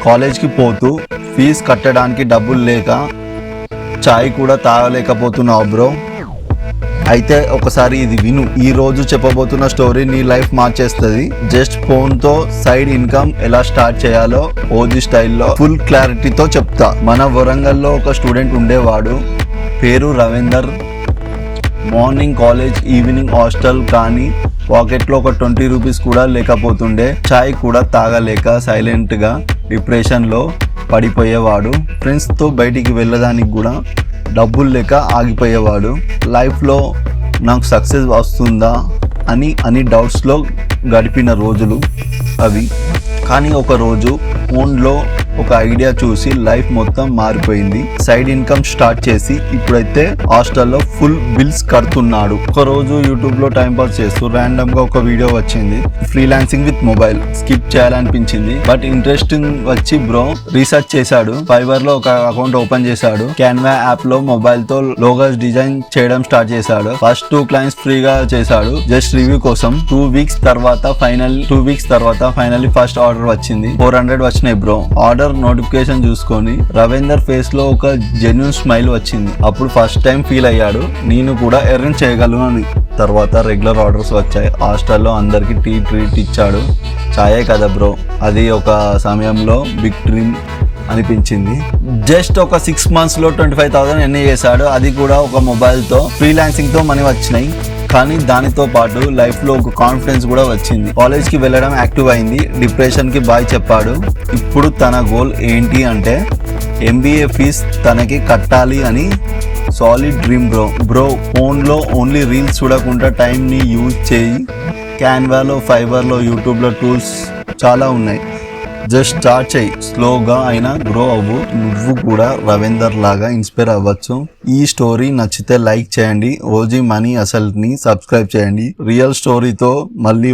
కాలేజ్కి పోతూ ఫీజు కట్టడానికి డబ్బులు లేక చాయ్ కూడా తాగలేకపోతున్నావు బ్రో. అయితే ఒకసారి ఇది విను. ఈ రోజు చెప్పబోతున్న స్టోరీ నీ లైఫ్ మార్చేస్తుంది. జస్ట్ ఫోన్తో సైడ్ ఇన్కమ్ ఎలా స్టార్ట్ చేయాలో ఓజీ స్టైల్లో ఫుల్ క్లారిటీతో చెప్తా. మన వరంగల్లో ఒక స్టూడెంట్ ఉండేవాడు, పేరు Ravinder. Morning college, evening hostel. కానీ పాకెట్లో ఒక 20 రూపీస్ కూడా లేకపోతుండే. చాయ్ కూడా తాగలేక సైలెంట్గా డిప్రెషన్లో పడిపోయేవాడు. ఫ్రెండ్స్తో బయటికి వెళ్ళడానికి కూడా డబ్బులు లేక ఆగిపోయేవాడు. లైఫ్లో నాకు సక్సెస్ వస్తుందా అని డౌట్స్లో గడిపిన రోజులు అవి. కానీ ఒక రోజు ఫోన్లో ఒక ఐడియా చూసి లైఫ్ మొత్తం మారిపోయింది. సైడ్ ఇన్కమ్ స్టార్ట్ చేసి ఇప్పుడైతే హాస్టల్లో ఫుల్ బిల్స్ కడుతున్నాడు. ఒక రోజు యూట్యూబ్లో టైంపాస్ చేస్తూ ర్యాండమ్గా ఒక వీడియో వచ్చింది, ఫ్రీలాన్సింగ్ విత్ మొబైల్. స్కిప్ చేయాలనిపించింది, బట్ ఇంట్రెస్టింగ్ వచ్చి బ్రో రీసెర్చ్ చేశాడు. ఫైవర్లో ఒక అకౌంట్ ఓపెన్ చేశాడు. క్యాన్వా యాప్లో మొబైల్తో లోగోస్ డిజైన్ చేయడం స్టార్ట్ చేశాడు. ఫస్ట్ 2 క్లయింట్స్ ఫ్రీగా చేశాడు, జస్ట్ రివ్యూ కోసం. 2 వీక్స్ తర్వాత ఫైనల్లీ ఫస్ట్ ఆర్డర్ వచ్చింది. 400 వచ్చినాయి బ్రో. ఆర్డర్ నోటిఫికేషన్ చూసుకొని రవీందర్ ఫేస్ లో ఒక జెన్యూన్ స్మైల్ వచ్చింది. అప్పుడు ఫస్ట్ టైం ఫీల్ అయ్యాడు, నేను కూడా ఎర్న్ చేయగలను అని. తర్వాత రెగ్యులర్ ఆర్డర్స్ వచ్చాయి. హాస్టల్లో అందరికి టీ ట్రీట్ ఇచ్చాడు. చాయే కదా బ్రో, అది ఒక సమయంలో బిగ్ డ్రీమ్ అనిపించింది. జస్ట్ ఒక 6 months లో 25,000 ఎర్న్ చేశాడు. అది కూడా ఒక మొబైల్తో. ఫ్రీలాన్సింగ్తో మనీ వచ్చినాయి. కానీ దానితో పాటు లైఫ్లో ఒక కాన్ఫిడెన్స్ కూడా వచ్చింది. కాలేజ్కి వెళ్ళడం యాక్టివ్ అయింది. డిప్రెషన్కి బాయ్ చెప్పాడు. ఇప్పుడు తన గోల్ ఏంటి అంటే MBA ఫీజ్ తనకి కట్టాలి అని. Solid dream bro. ఫోన్లో ఓన్లీ రీల్స్ చూడకుండా టైంని యూజ్ చేయి. క్యాన్వాలో, ఫైవర్లో, యూట్యూబ్లో టూల్స్ చాలా ఉన్నాయి. జస్ట్ స్టార్ట్ చేయి. స్లోగా అయినా గ్రో అవ్వు. నువ్వు కూడా రవీందర్ లాగా ఇన్స్పైర్ అవ్వచ్చు. ఈ స్టోరీ నచ్చితే లైక్ చేయండి. ఓజీ మనీ అసల్ని సబ్స్క్రైబ్ చేయండి. రియల్ స్టోరీతో మళ్ళీ